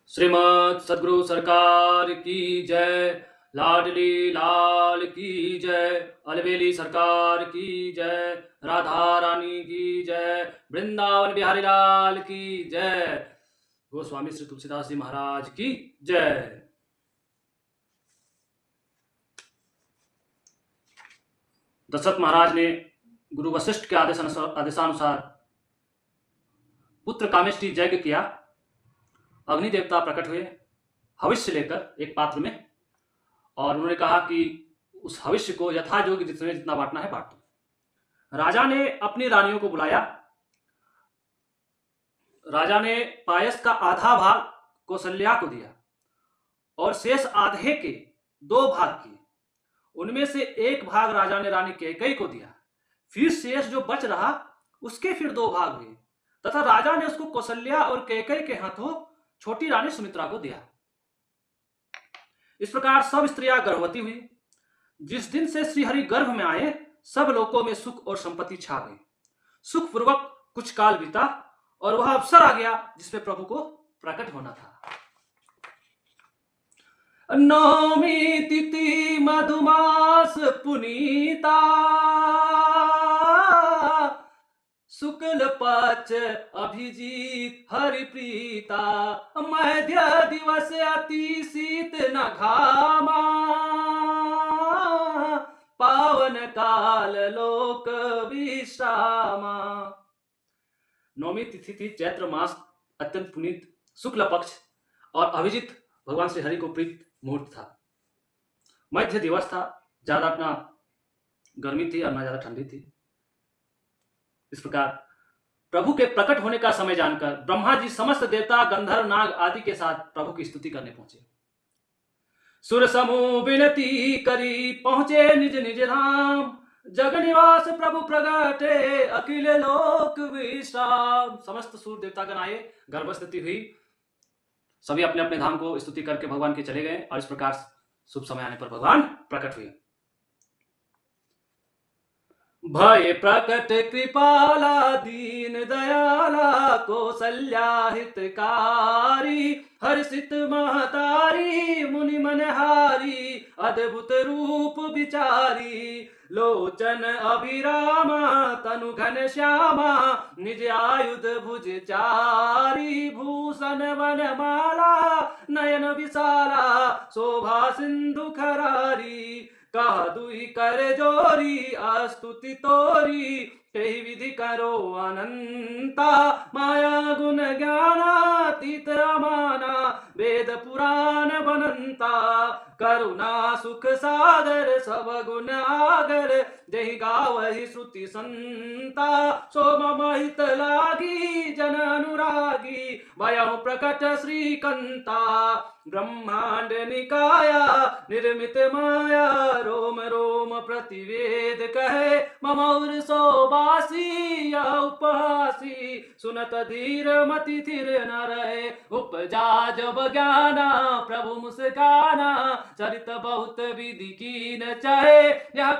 श्रीमद सदगुरु सरकार की जय। लाडली लाल की जय। अलवेली सरकार की जय। राधा रानी की जय। वृंदावन बिहारी लाल की जय। गोस्वामी श्री तुलसीदास जी महाराज की जय। दशरथ महाराज ने गुरु वशिष्ठ के आदेशानुसार पुत्र कामेष्टि यज्ञ किया। अग्नि देवता प्रकट हुए हविष्य लेकर एक पात्र में, और उन्होंने कहा कि उस हविष्य को यथायोग्य जितना बांटना है बांट दो। राजा ने अपनी रानियों को बुलाया। राजा ने पायस का आधा भाग कौशल्या को दिया और शेष आधे के 2 भाग किए। उनमें से एक भाग राजा ने रानी कैकेयी को दिया। फिर शेष जो बच रहा उसके फिर 2 भाग हुए तथा राजा ने उसको कौशल्या और कैकेयी के हाथों छोटी रानी सुमित्रा को दिया। इस प्रकार सब स्त्रियां गर्भवती हुई। जिस दिन से श्रीहरि गर्भ में आए सब लोकों में सुख और संपत्ति छा गई। सुखपूर्वक कुछ काल बीता और वह अवसर आ गया जिसमें प्रभु को प्रकट होना था। नौमी तिथि मधुमास पुनीता, शुक्ल पक्ष अभिजीत हरिप्रीता, मध्य दिवस अति शीत न घामा, पावन काल लोक विश्रामा। नौमी तिथि थी चैत्र मास, अत्यंत पुनीत शुक्ल पक्ष और अभिजीत भगवान श्री हरि को प्रीत मुहूर्त था। मध्य दिवस था, ज्यादा अपना गर्मी थी और ना ज्यादा ठंडी थी। इस प्रकार प्रभु के प्रकट होने का समय जानकर ब्रह्मा जी समस्त देवता गंधर्व नाग आदि के साथ प्रभु की स्तुति करने पहुंचे। सुर समूह विनती करी पहुंचे निज निज धाम, जग निवास प्रभु प्रगटे अखिल लोक विश्राम। समस्त सूर्य देवतागण आए, गर्भ स्थिति हुई, सभी अपने अपने धाम को स्तुति करके भगवान के चले गए और इस प्रकार शुभ समय आने पर भगवान प्रकट हुए। भय प्रकट कृपाला दीन दयाला, कौशल्या हितकारी, हर्षित महतारी, मुनि मनहारी, अद्भुत रूप विचारी, लोचन अभिरामा, तनु घन श्यामा, निज आयुध भुज चारी, भूषण वनमाला, नयन विशाला, शोभा सिंधु खरारी, कह दुई कर जोरी अस्तुति तोरी, कही विधि करो अनंता, माया गुण ज्ञानातीत अमाना, वेद पुराण बनंता, करुणा सुख सागर सब गुण आगर, जहि गावहि श्रुति संता, सोम महित लागी जन अनुरागी, भयहु प्रकट श्रीकंता, ब्रह्मांड निकाया निर्मित माया, रोम रोम प्रतिवेद कहे, ममौर सोबासी या उपहासी, सुनत धीर मति थिर न रहे, उपजा जब ज्ञाना प्रभु मुस्काना, चरित बहुत विधि की न चाहे, यह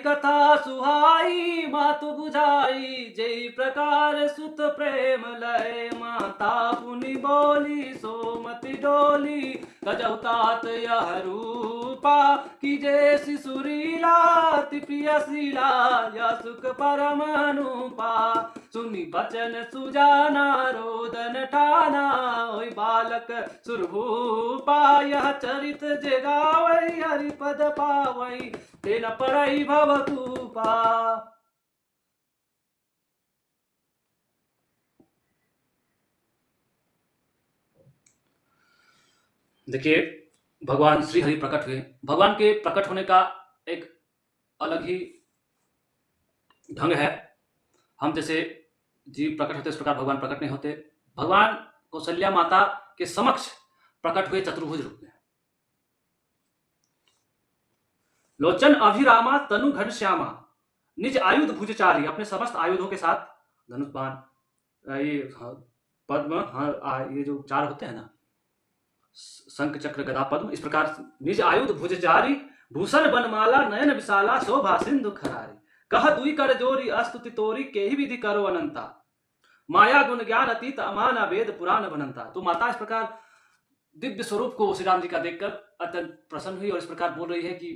कथा सुहाई, मातु बुझाई, जय प्रकार सुत प्रेम लय, माता पुनि बोली सोमति डोली, गजौतात यह रूपा, की जय शिशुरीला अति प्रिय शीला, यह सुख परम अनुपा, सुनि बचन सुजाना रोदन ठाना, ओय बालक सुरभूपा, यह चरित जगावै हरिपद पावै, तेन परई भवतूपा। देखिए, भगवान श्री हरि प्रकट हुए। भगवान के प्रकट होने का एक अलग ही ढंग है। हम जैसे जीव प्रकट होते इस प्रकार भगवान प्रकट नहीं होते। भगवान कौशल्या माता के समक्ष प्रकट हुए चतुर्भुज रूप में। लोचन अभिरामा तनु घन श्यामा, निज आयुध भुजचारी, अपने समस्त आयुधों के साथ धनुष बाण, ये पद्म, ये जो 4 होते हैं ना, शंख चक्र गदा पद्म, इस प्रकार निज आयुध भुजचारी, भूषण बनमाला, नयन विशाला, शोभा सिंधु खरारी, कह दुई कर जोरी अस्तुति तोरी, केहि विधि करो अनंता, माया गुण ज्ञान अतीत अमाना वेद पुराण बनंता। तो माता इस प्रकार दिव्य स्वरूप को श्री राम जी का देखकर अत्यंत प्रसन्न हुई और इस प्रकार बोल रही है कि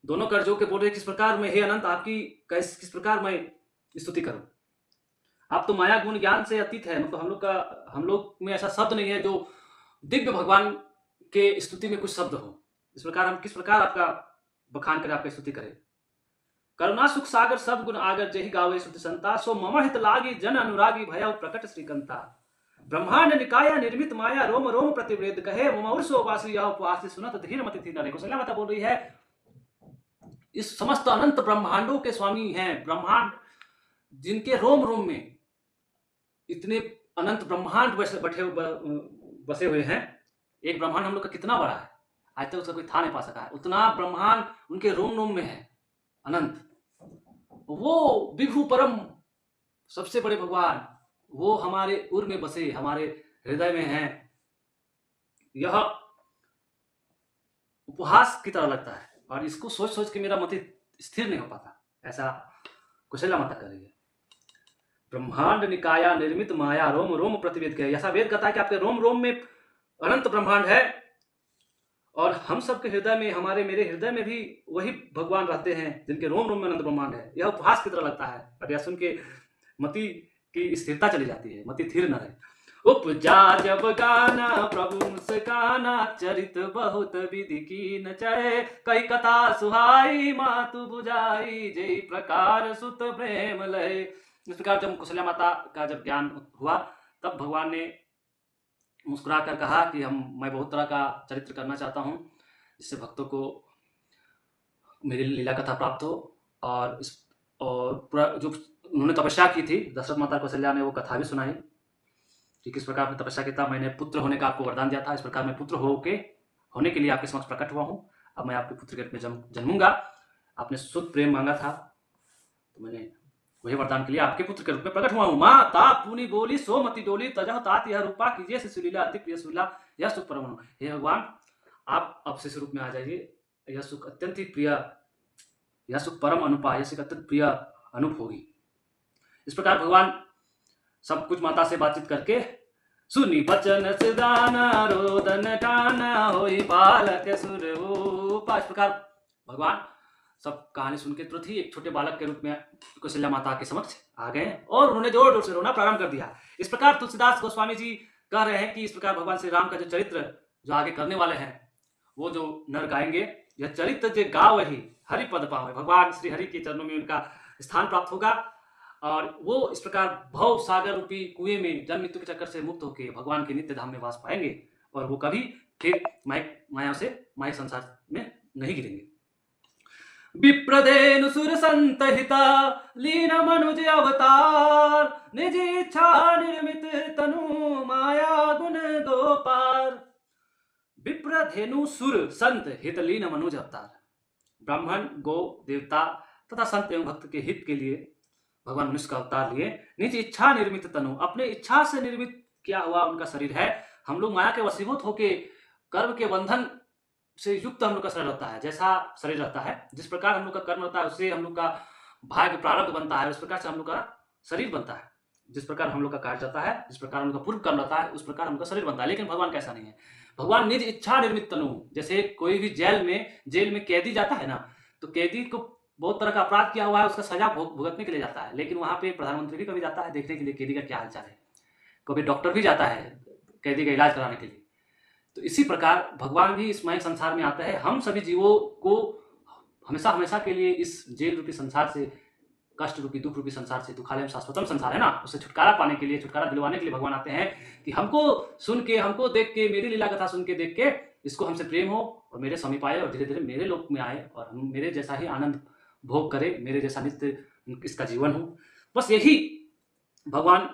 दोनों कर जो के बोल रहे किस प्रकार मैं, हे अनंत, आपकी किस प्रकार मैं स्तुति करूं। आप तो माया गुण ज्ञान से अतीत है, मतलब हम लोग में ऐसा शब्द नहीं है जो दिव्य भगवान के स्तुति में कुछ शब्द हो। इस प्रकार हम किस प्रकार आपका बखान करें, आपका स्तुति करें। करुणा सुख सागर सब गुण आगर जहि गावे सुत संता, सो मम हित लागी जन अनुरागी भय प्रकट श्रीकंता। ब्रह्मांड निकाया निर्मित माया रोम रोम प्रतिवेद कहे, मम उर्सो वासी यह उपवासी सुनत धीर मति थी नरे। कौशल्या माता बोल रही है इस समस्त अनंत ब्रह्मांडों के स्वामी हैं, ब्रह्मांड जिनके रोम रोम में इतने अनंत ब्रह्मांड बसे हुए हैं। एक ब्रह्मांड हम लोग का कितना बड़ा है, आज तक उसका कोई था नहीं पा सका है, उतना ब्रह्मांड उनके रोम रोम में है अनंत। वो विभु परम सबसे बड़े भगवान, वो हमारे उर में बसे, हमारे हृदय में हैं। यह उपहास की तरह लगता है और इसको सोच सोच के मेरा मति स्थिर नहीं हो पाता, ऐसा कौशल्या माता कर रही है। ब्रह्मांड निकाया निर्मित माया रोम रोम प्रतिवेद के, ऐसा वेद कहता है कि आपके रोम रोम में अनंत ब्रह्मांड है और हम सबके हृदय में, मेरे हृदय में भी वही भगवान रहते हैं जिनके रोम रोम में अनंत ब्रह्मांड है। यह उपहास की तरह लगता है और यह सुन के मति की स्थिरता चली जाती है, मति स्थिर न रहे। उपजा जब गाना प्रभु मुस्काना, चरित बहुत विधि की नचय, कई कथा सुहाई मातु बुझाई, जय प्रकार सुत प्रेम लय। इस प्रकार जब कौशल्या माता का जब ज्ञान हुआ तब भगवान ने मुस्कुराकर कहा कि मैं बहुत तरह का चरित्र करना चाहता हूँ जिससे भक्तों को मेरी लीला कथा प्राप्त हो। और पूरा जो उन्होंने तपस्या की थी, दशरथ माता कौशल्या ने वो कथा भी सुनाई कि किस प्रकार आपने तपस्या किया, मैंने पुत्र होने का आपको वरदान दिया था, इस प्रकार मैं पुत्र होने के लिए आपके समक्ष प्रकट हुआ हूँ। अब मैं आपके पुत्र के रूप में जन्मूंगा। आपने शुद्ध प्रेम मांगा था तो मैंने वही वरदान के लिए आपके पुत्र के रूप में प्रकट हुआ हूँ। माँ ता पुनी बोली सो मति डोली, तजह तात यह रूपा कीजिए सुलीला अति प्रिय सुला, यह सुख परम। हे भगवान, आप अब से रूप में आ जाइए, यह सुख अत्यंत ही प्रिय, यह सुख परम अनुपा, यह सुख अत्यंत प्रिय अनूप होगी। इस प्रकार भगवान सब कुछ माता से बातचीत करके सुनी बचन सिदाना रोदन काना होई बालक सुर उपा। इस प्रकार भगवान सब कहानी सुन के तुरंत ही एक छोटे बालक के रूप में कौशल्या माता के समक्ष आ गए और उन्होंने जोर जोर से रोना प्रारंभ कर दिया। इस प्रकार तुलसीदास गोस्वामी जी कह रहे हैं कि इस प्रकार भगवान श्री राम का जो चरित्र जो आगे करने वाले हैं, वो जो नर गाएंगे, यह चरित्र जे गाव ही हरि पद पावे, भगवान श्री हरि के चरणों में उनका स्थान प्राप्त होगा और वो इस प्रकार भव सागर रूपी कुएं में जन्म मृत्यु के चक्कर से मुक्त होकर भगवान के नित्य धाम में वास पाएंगे और वो कभी फिर माया संसार में नहीं गिरेंगे। विप्रधेनु सुर संत हिता लीन मनुज अवतार, निज इच्छा निर्मित तनु माया गुण गोपार। विप्रधेनु सुर संत हित लीन मनुज अवतार, ब्राह्मण गो देवता तथा संत एवं भक्त के हित के लिए भगवान मनुष्य का अवतार लिए। निज इच्छा निर्मित तनु, अपने इच्छा से निर्मित किया हुआ उनका शरीर है। हम लोग माया के वशीभूत होके कर्म के बंधन से युक्त हम लोग का शरीर रहता है, जैसा शरीर रहता है, जिस प्रकार हम लोग का कर्म रहता है उससे हम लोग का भाग्य प्रारब्ध बनता है, उस प्रकार से हम लोग का शरीर बनता है। जिस प्रकार हम लोग का कार्य रहता है, जिस प्रकार हम लोग का पूर्व कर्म रहता है, उस प्रकार हम लोग का शरीर बनता है। लेकिन भगवान कैसा नहीं है, भगवान निज इच्छा निर्मित तनु, जैसे कोई भी जेल में कैदी जाता है ना, तो कैदी को बहुत तरह का अपराध किया हुआ है, उसका सजा भुगतने के लिए जाता है, लेकिन वहां पे प्रधानमंत्री भी कभी जाता है देखने के लिए कैदी का क्या हालचाल है, कभी डॉक्टर भी जाता है कैदी का इलाज कराने के लिए। तो इसी प्रकार भगवान भी इस माया संसार में आता है। हम सभी जीवों को हमेशा हमेशा के लिए इस जेल रूपी संसार से, कष्ट रूपी दुख रूपी संसार से, दुखालयम शाश्वतम संसार है ना, उससे छुटकारा पाने के लिए, छुटकारा दिलवाने के लिए भगवान आते हैं कि हमको सुन के, हमको देख के, मेरी लीला कथा सुन के, देख के इसको हमसे प्रेम हो और मेरे समीप आए और धीरे धीरे मेरे लोक में आए और हम मेरे जैसा ही आनंद भोग करे, मेरे जैसा नित्य इसका जीवन हो। बस यही भगवान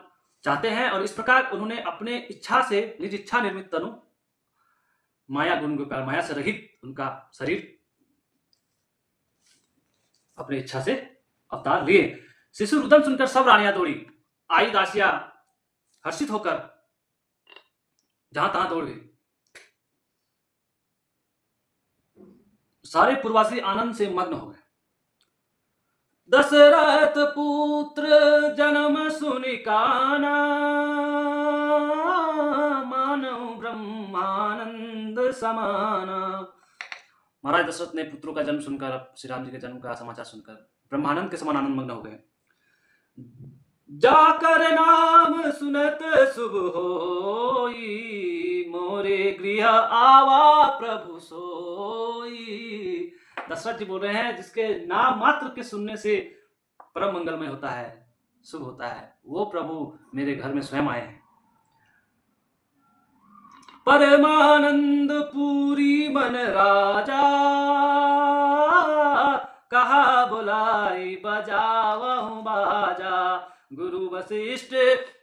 चाहते हैं और इस प्रकार उन्होंने अपने इच्छा से, निज इच्छा निर्मित तनु, माया गुण गोपाल, माया से रहित उनका शरीर अपने इच्छा से अवतार लिए। शिशु रुदन सुनकर सब रानियां दौड़ी, आई दासियां हर्षित होकर जहां तहां दौड़ गई। सारे पूर्ववासी आनंद से मग्न हो गए। दशरथ पुत्र जन्म सुनि काना, मानव ब्रह्मानंद समाना। महाराज दशरथ ने पुत्रों का जन्म सुनकर, श्री राम जी के जन्म का समाचार सुनकर ब्रह्मानंद के समान आनंद मग्न हो गए। जाकर नाम सुनत शुभ होई, मोरे गृह आवा प्रभु सोई। दशरथ जी बोल रहे हैं, जिसके नाम मात्र के सुनने से परम मंगलमय होता है, शुभ होता है, वो प्रभु मेरे घर में स्वयं आए हैं। परमानंद पूरी मन राजा, कहा बुलाई बजावहु बाजा। गुरु वशिष्ठ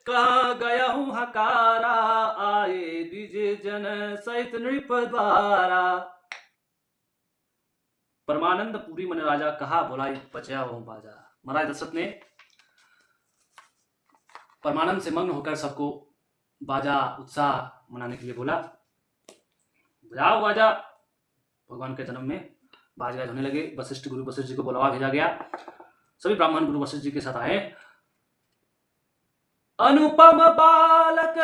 कहा गयहु हकारा, आए द्विज जन सहित नृप द्वारा। परमानंद पूरी मन राजा, कहा बुलाई बजावहु बाजा। महाराज दशरथ ने परमानंद से मग्न होकर सबको बाजा उत्साह मनाने के लिए बोला। बजाओ बाजा। भगवान के जन्म में बाज गाज होने लगे। गुरु वशिष्ठ जी को बुलावा भेजा गया। सभी ब्राह्मण गुरु वशिष्ठ जी के साथ आए। अनुपम बालक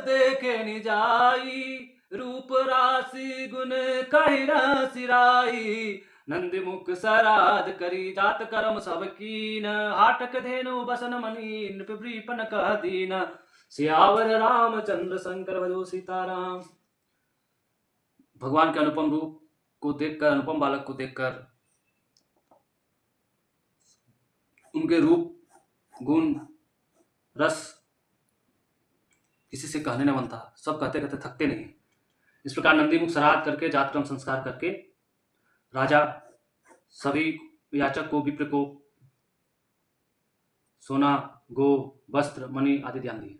देखे निजाई, रूप राशि गुण कहि न सिराई। नंद मुख सराज करी जात कर्म सब कीन, हाटक धेनु बसन मणि नृप ब्रीपन कह दीन। सियावर रामचंद्र शंकर भजो सीताराम। भगवान के अनुपम रूप को देखकर, अनुपम बालक को देखकर, उनके रूप गुण रस किसी से कहने न बनता। सब कहते कहते थकते नहीं। इस प्रकार नंदी मुख श्राद्ध करके, जातक्रम संस्कार करके राजा सभी याचक को, विप्र को सोना, गो, वस्त्र, मणि आदि ध्यान दिए।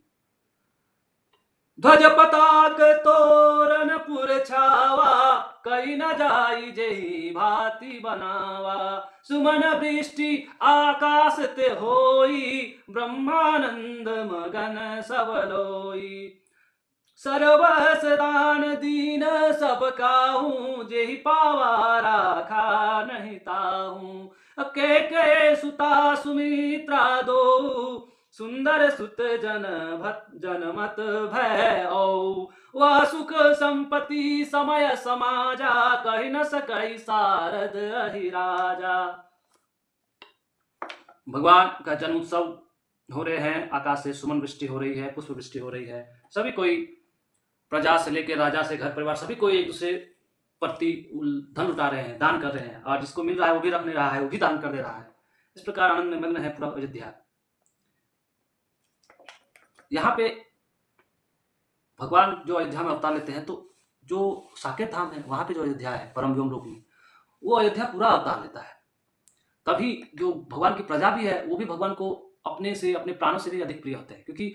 ध्वज पताक तोरण पुर छावा, कई न जाई जेहि भांति बनावा। सुमन वृष्टि आकाश ते होई, ब्रह्मानंद मगन सब लोई। सर्वस दान दीन सब काहू, जेहि पावा राखा नहीं ताहू। के सुता सुमित्रा दो, सुंदर सुत जनमत भय औ। वह सुख संपत्ति समय समाजा, कहि न सकई सारद अहि राजा। भगवान का जन्म उत्सव हो रहे हैं। आकाश से सुमन वृष्टि हो रही है, पुष्प वृष्टि हो रही है। सभी कोई, प्रजा से लेकर राजा से घर परिवार, सभी कोई एक दूसरे प्रति धन लुटा रहे हैं, दान कर रहे हैं। और जिसको मिल रहा है वो भी रख नहीं रहा है, वो भी दान कर दे रहा है। इस प्रकार आनंद में मग्न है पूरा अयोध्या। यहाँ पे भगवान जो अयोध्या में अवतार लेते हैं, तो जो साकेत धाम है वहां पे जो अयोध्या है परम व्योम रूप में, वो अयोध्या पूरा अवतार लेता है। तभी जो भगवान की प्रजा भी है वो भी भगवान को अपने से, अपने प्राणों से भी अधिक प्रिय होते हैं। क्योंकि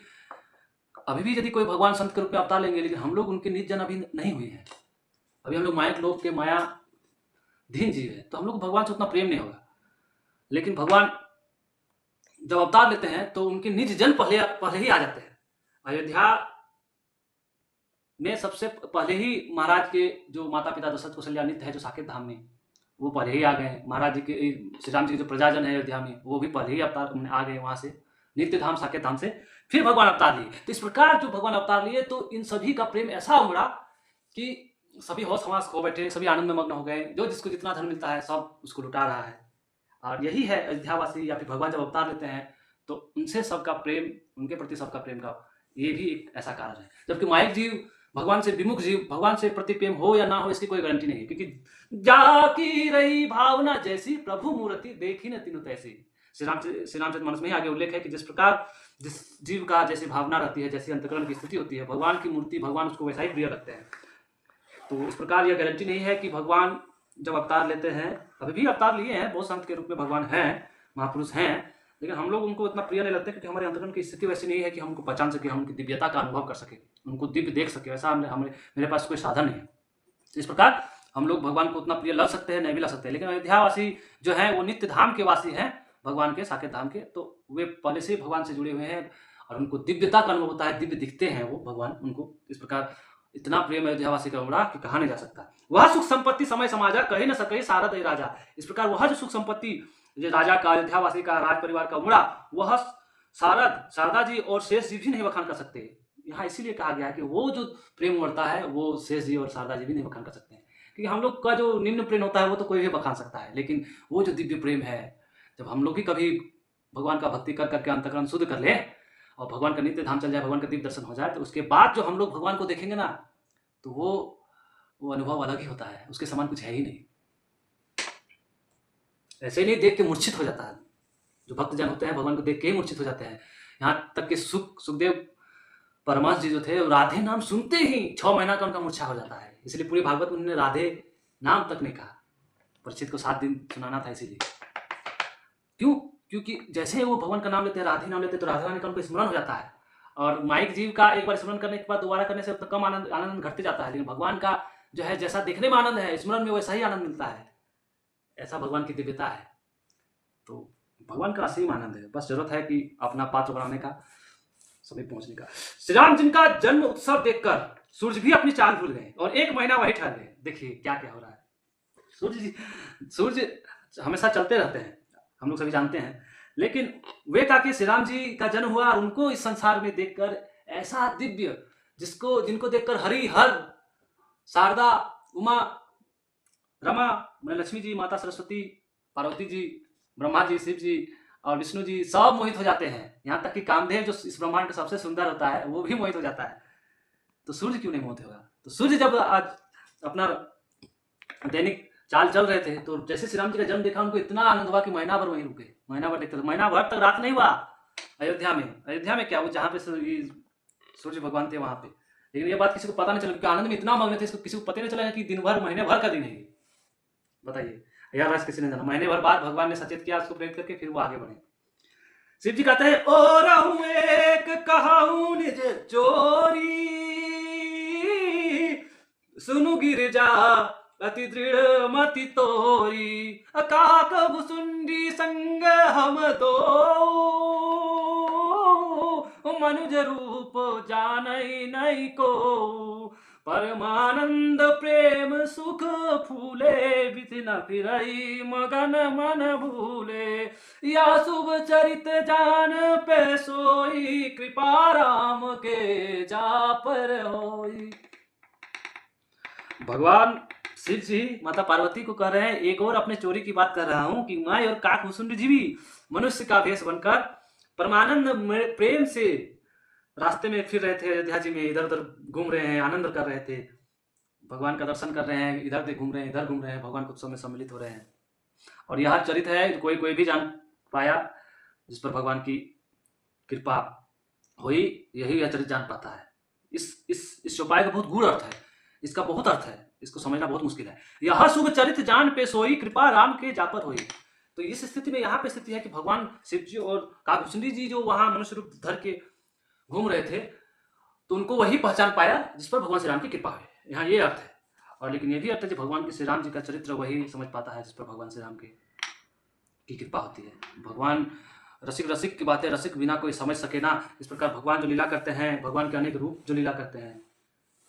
अभी भी यदि कोई भगवान संत के रूप में अवतार लेंगे, लेकिन हम लोग उनके निज जन अभी नहीं हुए हैं। अभी हम लोग माया लोक के मायाधीन जीव है, तो हम लोग भगवान से उतना प्रेम नहीं होगा। लेकिन भगवान जब अवतार लेते हैं तो उनके निज जन पहले ही आ जाते हैं। अयोध्या में सबसे पहले ही महाराज के जो माता पिता दशरथ कौशल्या नित्य है, जो साकेत धाम में, वो पहले ही आ गए। महाराज जी के, श्री राम जी के जो प्रजाजन है अयोध्या में, वो भी पहले ही अवतार आ गए वहां से, नित्य धाम साकेत धाम से। फिर भगवान अवतार लिए। तो इस प्रकार जो भगवान अवतार लिए, तो इन सभी का प्रेम ऐसा उमड़ा कि सभी होश हवास खो बैठे, सभी आनंद में मग्न हो गए। जो जिसको जितना धन मिलता है सब उसको लुटा रहा है। और यही है अयोध्यावासी, या फिर भगवान जब अवतार लेते हैं तो उनसे सबका प्रेम, उनके प्रति सबका प्रेम का ये भी एक ऐसा कारण है। जबकि माइक जीव, भगवान से विमुख जीव, भगवान से प्रति प्रेम हो या ना हो इसकी कोई गारंटी नहीं है। क्योंकि जाकी रही भावना जैसी, प्रभु मूर्ति देखी न तीनों तैसी। श्री रामचरितमानस में ही आगे उल्लेख है कि जिस प्रकार जिस जीव का जैसी भावना रहती है, जैसी अंतकरण की स्थिति होती है, भगवान की मूर्ति, भगवान उसको वैसा ही प्रिय रखते हैं। तो इस प्रकार यह गारंटी नहीं है कि भगवान जब अवतार लेते हैं, अभी भी अवतार लिए हैं, बहुत संत के रूप में भगवान हैं, महापुरुष हैं, लेकिन हम लोग उनको इतना प्रिय नहीं लगते क्योंकि हमारे अंतकरण की स्थिति वैसी नहीं है कि हम उनको पहचान सके, हम उनकी दिव्यता का अनुभव कर सके, उनको दिव्य देख सके। वैसा मेरे पास कोई साधन नहीं है। इस प्रकार हम लोग भगवान को उतना प्रिय लग सकते हैं, नहीं भी लग सकते हैं। लेकिन अयोध्यावासी जो है वो नित्य धाम के वासी हैं, भगवान के, साकेत धाम के, तो वे पहले से भगवान से जुड़े हुए हैं और उनको दिव्यता का अनुभव होता है, दिव्य दिखते हैं वो भगवान उनको। इस प्रकार इतना प्रेम अयोध्यावासी का उमड़ा कि कहा नहीं जा सकता। वह सुख संपत्ति समय समाजा, कही न सके सारद राजा। इस प्रकार वह जो सुख संपत्ति ये राजा का, अयोध्यावासी का, राज परिवार का उमड़ा, वह शारदा जी और शेष जी भी नहीं बखान कर सकते। यहाँ इसीलिए कहा गया है कि वो जो प्रेम उमड़ता है वो शेष जी और शारदा जी भी नहीं बखान कर सकते हैं, क्योंकि हम लोग का जो निम्न प्रेम होता है वो तो कोई भी बखान सकता है, लेकिन वो जो दिव्य प्रेम है, जब हम लोग भी कभी भगवान का भक्ति कर करके अंतःकरण शुद्ध कर ले और भगवान का नित्य धाम चल जाए, भगवान का दिव्य दर्शन हो जाए, तो उसके बाद जो हम लोग भगवान को देखेंगे ना, तो वो अनुभव अलग ही होता है, उसके समान कुछ है ही नहीं। ऐसे ही नहीं देख के मूर्छित हो जाता है, जो भक्त जन होते हैं भगवान को देख के ही मूर्छित हो जाते हैं। यहाँ तक कि सुखदेव परमांश जी जो थे, राधे नाम सुनते ही 6 महीना का उनका मूर्छा हो जाता है, इसलिए पूरे भागवत में उन्होंने राधे नाम तक नहीं कहा, परीक्षित को 7 दिन सुनाना था इसीलिए। क्यों? क्योंकि जैसे वो भगवान का नाम लेते हैं, राधे नाम लेते हैं, तो राधा रानी का उनको स्मरण हो जाता है, और माइक जीव का एक बार स्मरण करने के बाद दोबारा करने से तो कम आनंद घटते जाता है, लेकिन भगवान का जो है जैसा देखने में आनंद है, स्मरण में वैसा ही आनंद मिलता है। ऐसा भगवान की दिव्यता है। तो भगवान का असीम आनंद है, बस जरूरत है कि अपना पात्र बनाने का, समीप पहुंचने का। श्री राम जिनका जन्म उत्सव देखकर सूर्य भी अपनी चाल भूल गए और 1 महीना वही ठहर गए। देखिए क्या क्या हो रहा है। सूर्य हमेशा चलते रहते हैं, हम लोग सभी जानते हैं, लेकिन वे कहा कि श्री राम जी का जन्म हुआ और उनको इस संसार में देखकर ऐसा दिव्य, जिनको देखकर हरि हर शारदा, उमा, रमा, लक्ष्मी जी, माता सरस्वती, पार्वती जी, ब्रह्मा जी, शिव जी और विष्णु जी सब मोहित हो जाते हैं। यहाँ तक कि कामदेव जो इस ब्रह्मांड का सबसे सुंदर होता है वो भी मोहित हो जाता है। तो सूर्य क्यों नहीं मोहित होगा? तो सूर्य जब आज अपना दैनिक चाल चल रहे थे, तो जैसे श्री राम जी का जन्म देखा, उनको इतना आनंद हुआ कि महीना भर वहीं रुके, महीना भर देखते, महीना भर तक रात नहीं हुआ अयोध्या में क्या, वो जहाँ पे सूर्य भगवान थे वहां पे, लेकिन ये बात किसी को पता नहीं चला, क्योंकि आनंद में इतना मग्न थे, इसको किसी को पता नहीं चला कि दिन भर, महीने भर का दिन है। बताइए, यार राज किसी ने जाना, महीने भर बाद भगवान ने सचेत किया उसको प्रेरित करके, फिर वो आगे बढ़े। शिव जी कहते हैं, ओ रहूं एक कहाऊं निज चोरी, सुनु गिरजा अति दृढ़ मति तोरी, अकाक भुसुंडी संग हम दो, मनुज रूप जानई नहीं को, परमानंद प्रेम सुख फूले, बिति न फिरई मगन मन भूले, या शुभ चरित जान पे सोई, कृपा राम के जा पर होई। भगवान शिव जी माता पार्वती को कह रहे हैं, एक और अपने चोरी की बात कर रहा हूं कि मैं और काक भुसुंडी जी भी मनुष्य का भेष बनकर परमानंद प्रेम से रास्ते में फिर रहे थे, अयोध्या जी में इधर उधर घूम रहे हैं, आनंद कर रहे थे, भगवान का दर्शन कर रहे हैं, इधर घूम रहे हैं, इधर घूम रहे हैं, भगवान के उत्सव में सम्मिलित हो रहे हैं। और यह चरित्र है कोई भी जान पाया, जिस पर भगवान की कृपा हुई, यही यह चरित्र जान पाता है। इस चौपाई का बहुत गूढ़ अर्थ है, इसका बहुत अर्थ है, इसको समझना बहुत मुश्किल है। यह शुभ चरित्र जान पे सोई, कृपा राम के जापर हुई। तो इस स्थिति में यहाँ पे स्थिति है कि भगवान शिव जी और काकभूषणी जी जो वहां मनुष्य रूप धर के घूम रहे थे, तो उनको वही पहचान पाया जिस पर भगवान श्री राम की कृपा हुई। यहाँ ये अर्थ है, और लेकिन ये भी अर्थ है कि भगवान के श्री राम जी का चरित्र वही समझ पाता है जिस पर भगवान श्री राम की कृपा होती है। भगवान रसिक की बातें रसिक बिना कोई समझ सके ना। इस प्रकार भगवान जो लीला करते हैं, भगवान के अनेक रूप जो लीला करते हैं,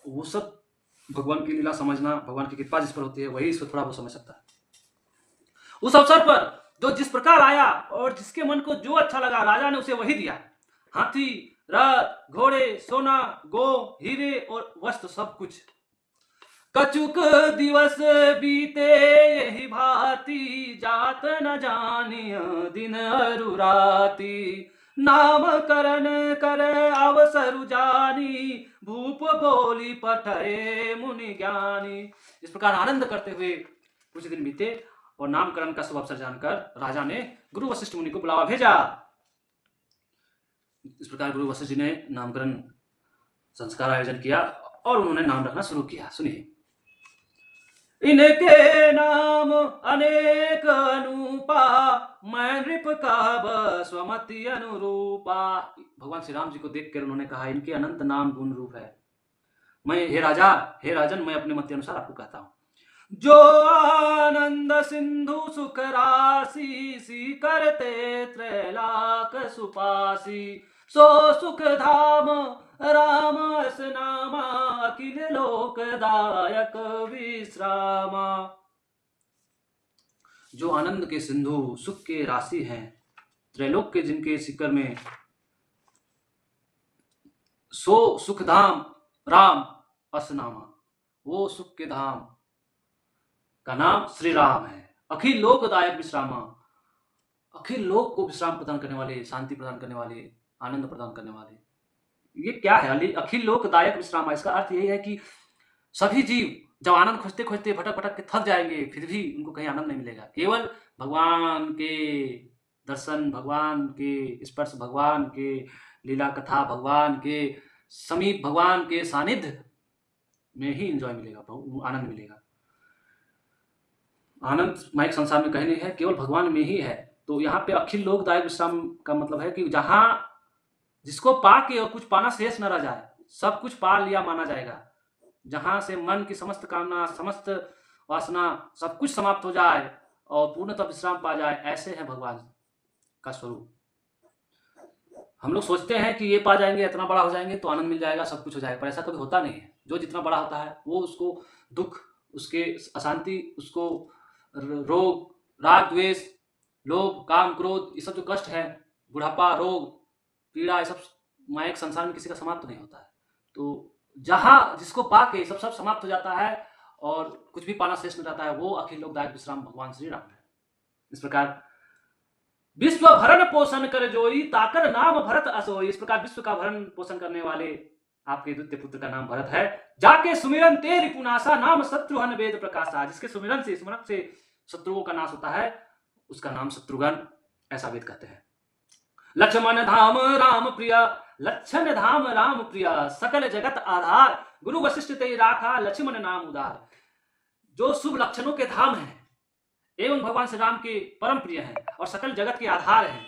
वो सब भगवान की लीला समझना, भगवान की कृपा जिस पर होती है वही इसको थोड़ा बहुत समझ सकता है। उस अवसर पर जो जिस प्रकार आया और जिसके मन को जो अच्छा लगा, राजा ने उसे वही दिया। हाथी, रथ, घोड़े, सोना, गो, हीरे और वस्त्र सब कुछ। कचुक दिवस बीते यही भांति, जात न जानिय दिन अरु राति, नामकरण कर अवसर जानी, भूप बोली पठे मुनि ज्ञानी। इस प्रकार आनंद करते हुए कुछ दिन बीते और नामकरण का शुभ अवसर जानकर राजा ने गुरु वशिष्ठ मुनि को बुलावा भेजा। इस प्रकार गुरु वशिष्ठ जी ने नामकरण संस्कार आयोजन किया और उन्होंने नाम रखना शुरू किया। सुनिए, इनके नाम अनेक अनुपा, मैं नृप का स्वमति अनुरूपा। भगवान श्री राम जी को देखकर उन्होंने कहा, इनके अनंत नाम गुण रूप है। मैं हे राजन, मैं अपने मत अनुसार आपको कहता हूं। जो आनंद सिंधु सुख राशि, सी करते त्रैलाक सुपासी, सो सुख धाम राम नामा, अखिल लोकदायक विश्रामा। जो आनंद के सिंधु सुख के राशि हैं, त्रैलोक के जिनके शिखर में, सो सुखधाम राम असनामा, वो सुख के धाम का नाम श्री राम है। अखिल लोकदायक विश्रामा, अखिल लोक को विश्राम प्रदान करने वाले, शांति प्रदान करने वाले, आनंद प्रदान करने वाले। ये क्या है अखिल लोकदायक विश्रामा? इसका अर्थ यही है कि सभी जीव जब आनंद खोजते खोजते भटक भटक के थक जाएंगे, फिर भी उनको कहीं आनंद नहीं मिलेगा। केवल भगवान के दर्शन, भगवान के स्पर्श, भगवान के लीला कथा, भगवान के समीप, भगवान के सानिध्य में ही एंजॉय मिलेगा, आनंद मिलेगा। आनंद माइक संसार में कहीं नहीं है, केवल भगवान में ही है। तो यहाँ पे अखिल लोकदायक विश्राम का मतलब है कि जहां जिसको पा के और कुछ पाना शेष न रह जाए, सब कुछ पा लिया माना जाएगा। जहां से मन की समस्त कामना, समस्त वासना, सब कुछ समाप्त हो जाए और पूर्णतः विश्राम पा जाए, ऐसे है भगवान का स्वरूप। हम लोग सोचते हैं कि ये पा जाएंगे, इतना बड़ा हो जाएंगे तो आनंद मिल जाएगा, सब कुछ हो जाएगा, पर ऐसा कभी होता नहीं है। जो जितना बड़ा होता है वो उसको दुख, उसके अशांति, उसको रोग, राग, द्वेष, लोभ, काम, क्रोध, ये सब जो कष्ट है, बुढ़ापा, रोग, पीड़ा, ये सब मायक संसार में किसी का समाप्त तो नहीं होता है। तो जहां जिसको पाके सब समाप्त हो जाता है और कुछ भी पाना शेष नहीं रहता है, वो अखिल लोकदायक विश्राम भगवान श्री राम है। इस प्रकार विश्व भरण पोषण कर जोई, ताकर नाम भरत असोई। इस प्रकार विश्व का भरण पोषण करने वाले आपके द्वितीय पुत्र का नाम भरत है। जाके सुमिरन ते रिपुनाशा, नाम शत्रुघ्न वेद प्रकाशा। जिसके सुमिरन से, स्मरण से शत्रुओं का नाश होता है, उसका नाम शत्रुघ्न, ऐसा वेद कहते हैं। लक्ष्मण धाम राम प्रिया, लक्षण धाम राम प्रिया, सकल जगत आधार, गुरु वशिष्ठ ते राखा, लक्ष्मण नाम उदार। जो शुभ लक्षणों के धाम है एवं भगवान श्री राम के परम प्रिय हैं और सकल जगत के आधार हैं,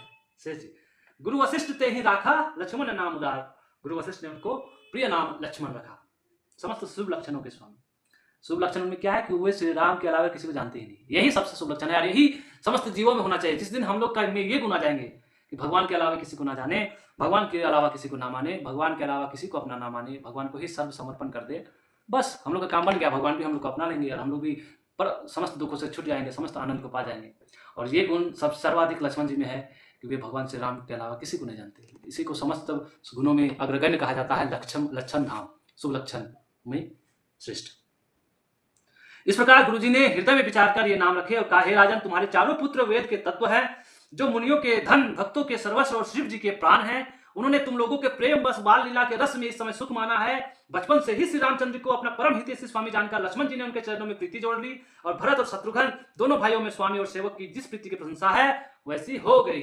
गुरु वशिष्ठ ते ही राखा, लक्ष्मण नाम उदार। गुरु वशिष्ठ ने उनको प्रिय नाम लक्ष्मण रखा। समस्त शुभ लक्षणों के स्वामी। शुभ लक्षण में क्या है कि वे श्री राम के अलावा किसी को जानते ही नहीं। यही सबसे शुभ लक्षण है और यही समस्त जीवों में होना चाहिए। जिस दिन हम लोग का ये गुण आ जाएंगे कि भगवान के अलावा किसी को ना जाने, भगवान के अलावा किसी को ना माने, भगवान के अलावा किसी को अपना ना माने, भगवान को ही सर्व समर्पण कर दे, बस हम लोग का काम बन गया। भगवान भी हम लोग को अपना लेंगे और हम लोग भी पर समस्त दुखों से छूट जाएंगे, समस्त आनंद को पा जाएंगे। और ये गुण सब सर्वाधिक लक्ष्मण जी में है कि वे भगवान श्री राम के अलावा किसी को नहीं जानते। इसी को समस्त गुणों में अग्रगण्य कहा जाता है, लक्षण धाम, शुभ लक्षण में श्रेष्ठ। इस प्रकार गुरुजी ने हृदय में विचार कर ये नाम रखे और कहा, हे राजन, तुम्हारे चारों पुत्र वेद के तत्व हैं, जो मुनियों के धन, भक्तों के सर्वस्व और शिव जी के प्राण हैं। उन्होंने तुम लोगों के प्रेम बस बाल लीला के रस में इस समय सुख माना है। बचपन से ही श्री रामचंद्र को अपना परम हितैषी स्वामी जानकर लक्ष्मण जी ने उनके चरणों में प्रीति जोड़ ली और भरत और शत्रुघ्न दोनों भाइयों में स्वामी और सेवक की जिस प्रीति की प्रशंसा है वैसी हो गई।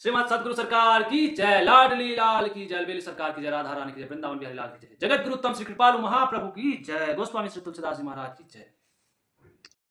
श्रीमद सदगुरु सरकार की जय, लाडली लाल की जय, बेली सरकार की जय, राधा रानी की जय, वृंदावन बिहारी लाल की जय, जगत गुरु उत्तम श्री कृपालु महाप्रभु की जय, गोस्वामी श्री तुलसीदास जी महाराज की जय।